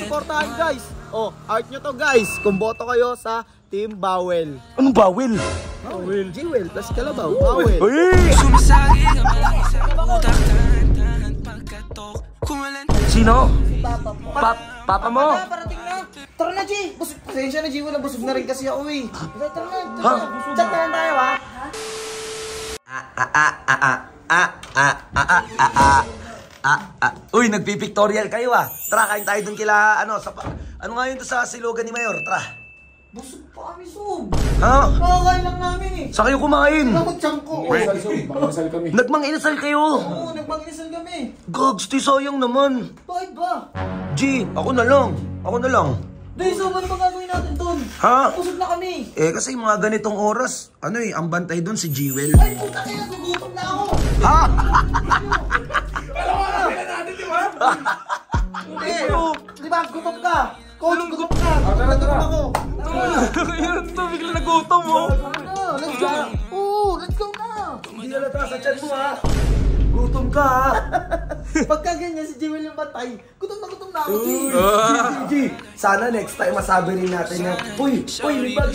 supportahan guys. Oh, art nyo to guys. Kung boto kayo sa Team Bawel. Anong bawel? Bawel. Jewel, plus Kalabaw. Bawel. Sino? Si Papa po. Papa mo? Parating na. Tara na, G. Pasensya na, G. Wala, busog na rin kasi ako eh. Tara na. Chat na lang tayo, ha? Uy, nagpipictorial kayo ah. Tara, kain tayo dun kila, ano nga yun to sa silugan ni Mayor? Tara. Busog pa kami, Sob. Ha? Kakakain lang namin eh. Sa kayo kumain? Ako, tiyang ko. Manginasal kami. Nagmang-inasal kayo. Oo, nagmanginisal kami. Gogs, di sayang naman. Bakit ba? G, ako na lang. Dahil, Sob, ano ba gagawin natin dun? Ha? Busog na kami. Eh, kasi mga ganitong oras, ang bantay doon si Jewel. Ay, puta kaya, gugutom na ako. Ha? Hindi, di ba, gutom ka? Coach, gutom ka. Gutom ako. Yan to, bigla nagutom mo. Let's go. Oo, let's go na. Hindi halata sa chat mo ha. Gutom ka ha. Pagka ganyan si Jewel yung batay, gutom na ako, G. G, sana next time masabi rin natin na, Uy, libag.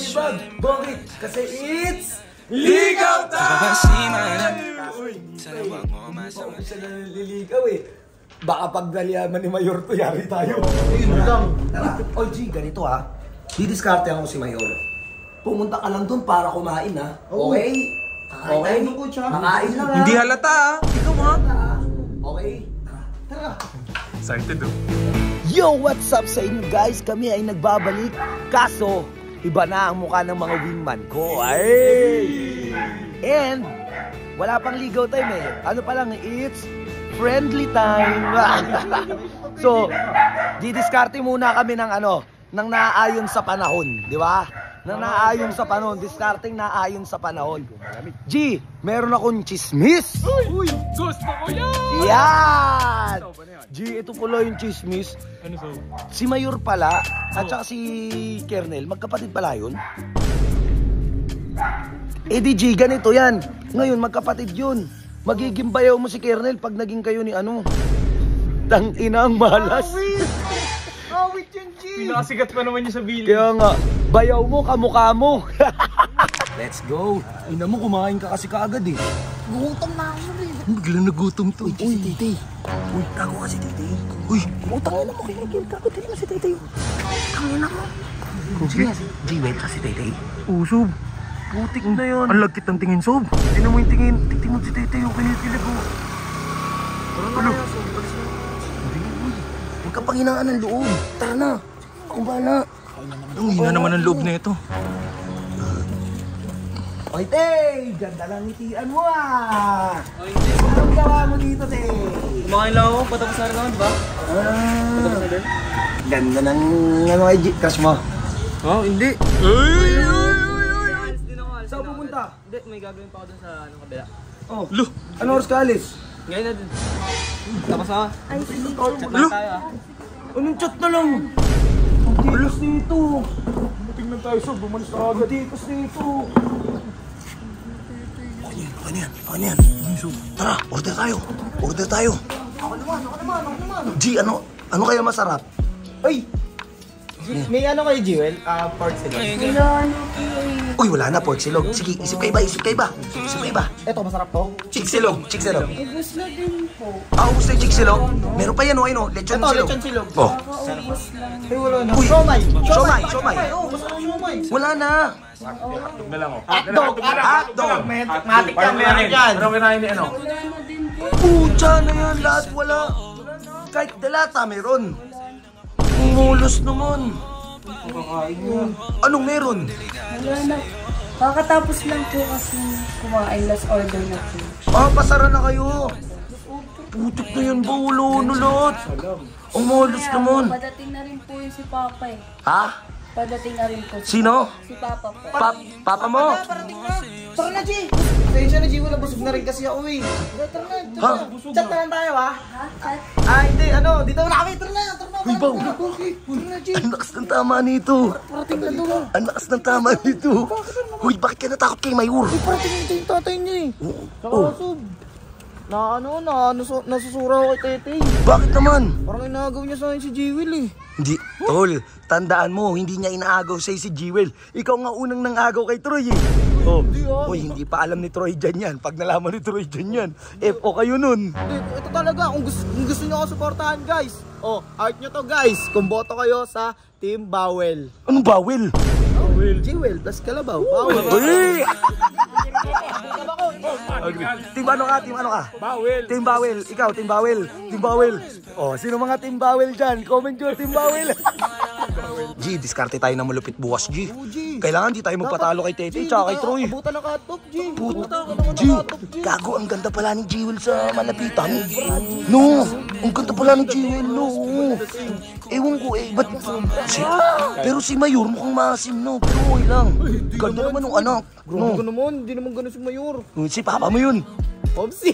Bakit? Kasi it's ligaw time! Uy, hindi siya naliligaw eh. Baka pag naliyaman ni Mayor to, yari tayo. Ayun lang. Tara. Oy, G, ganito ha. Didiskarte ako si Mayor. Pumunta ka lang dun para kumain ha. Okay? Okay? Makain lang ha. Hindi halata ah. Ikaw ha. Okay? Tara. Excited oh. Yo, what's up sa inyo guys? Kami ay nagbabalik. Kaso, iba na ang mukha ng mga wingman ko. Ay! And, wala pang ligaw time eh. Ano pa lang, it's friendly time. So, didiskarte muna kami ng ng naaayon sa panahon, di ba? Na naaayon sa panahon, discarding naaayon sa panahon. G, meron akong chismis. Uy, gusto ko yan! Yan! G, ito pala yung chismis. Ano so? Si Mayor pala, at saka si Kernel, magkapatid pala yun? Eh di G, ganito yan. Ngayon, magkapatid yun. Magiging bayaw mo si Kernel pag naging kayo ni Tang-inang malas. Awit yun, G. Pinakasigat pa naman niya sa bili. Kaya nga, bayaw mo, kamukha mo. Let's go. Ina mo, kumain ka kasi kaagad eh. Gutom na ako rin. Biglang nagutom to. Uy, Titi. Uy, tago ka si Titi. Uy, utangin na mo. Tago mo si Titi. Tangin na mo. G-wait ka si Titi. Sob. Putik na yun. Ang lagkit ng tingin, Sob. Tingnan mo yung tingin. Tingin mo si Titi. Yung kinikilig mo. Ano? Huwag ka panghinaan ng loob. Tara na. Akong bahala. Ang hina naman ang loob na ito. Oy, Tay! Ganda lang ngitian mo ah! Anong gawa mo dito, Tay? Kumakain lang ako, patapos na rin naman, ba? Patapos na din? Ganda ng crush mo. Oh, hindi. Saan pupunta? Hindi, may gagawin pa ako dun sa kabila. Oh, ano oras ka alis? Ngayon na din. Tapos na. Ay, sige. Chat na tayo ah. Anong chat na lang? Ang tikas dito. Tingnan tayo, Sob. Bumalis na agad. Tikas dito. Paano yan? Tara, order tayo. Ako naman. G, ano kaya masarap? Ay! May kayo, Jewel? Pork silog. Uy, wala na pork silog. Sige, isip kayo ba? Ito, masarap to. Chick silog. Ubus na din po. Ubus na yung chick silog? Meron pa yan lechon Ito, silog. lechon silog. Oh, Ubus lang. Ay, wala na. Uy, Siomay. siomay. Masarap siomay. Wala na. Hotdog na lang, oh. Hotdog. Matik yan. Pero kinain ni ano? Wala na din po. Pucha na yan, lahat wala. Kahit delata meron. Umulos naman. Anong meron? Wala na. Kakatapos lang po kasi kumain. Last order na po. Pasara na kayo. Putik na yan ba? Wala na lahat. Umulos naman. Padating na rin po yung si Papa eh. Ha? Padating na rin po. Sino? Si Papa po. Papa mo? Parating na. Tara na, G. Pasensya na, G. Wala, busog na rin kasi ako eh. Tara na. Chat na lang tayo, ha? Ha? Chat? Hindi, dito na kami. Tara na. Uy, Baw. Tara na, G. Ang lakas ng tama nito. Parating na doon. Ang lakas ng tama nito. Uy, bakit ka natakot kay Mayor? Parating na yung tatay niya eh. Oh. Sob. nasusura ako kay Tete. Bakit naman? Parang inagaw niya sa akin si Jewel eh. Hindi, tol, tandaan mo, hindi niya inaagaw sa'yo si Jewel. Ikaw nga unang nangagaw kay Troy eh. Hindi pa alam ni Troy dyan yan. Pag nalaman ni Troy dyan yan, FO kayo nun. Hindi, ito talaga, kung gusto niyo ako supportahan guys. Heart nyo to guys, kung boto kayo sa Team Bawel. Anong bawel? Jewel, plus Kalabaw, Bawel. Uy! Team ano ka? Bawel. Team Bawel. Ikaw, Team Bawel. Team Bawel. Sino mga Team Bawel dyan? Comment nyo, Team Bawel. G, diskarte tayo na malupit bukas, G. Kailangan di tayo magpatalo kay Tete tsaka kay Troy. Abutan ng cut-off, G. G, gago, ang ganda pala ni Jewel sa malapitan. No, ang ganda pala ni Jewel, no. Ewan ko ba't... Pero si Mayor mukhang maasim, no. Pero okay lang. Ganda naman ng anak. Grabe ka naman, hindi naman ganun si Mayor. Si Papa mo yun. Popsi.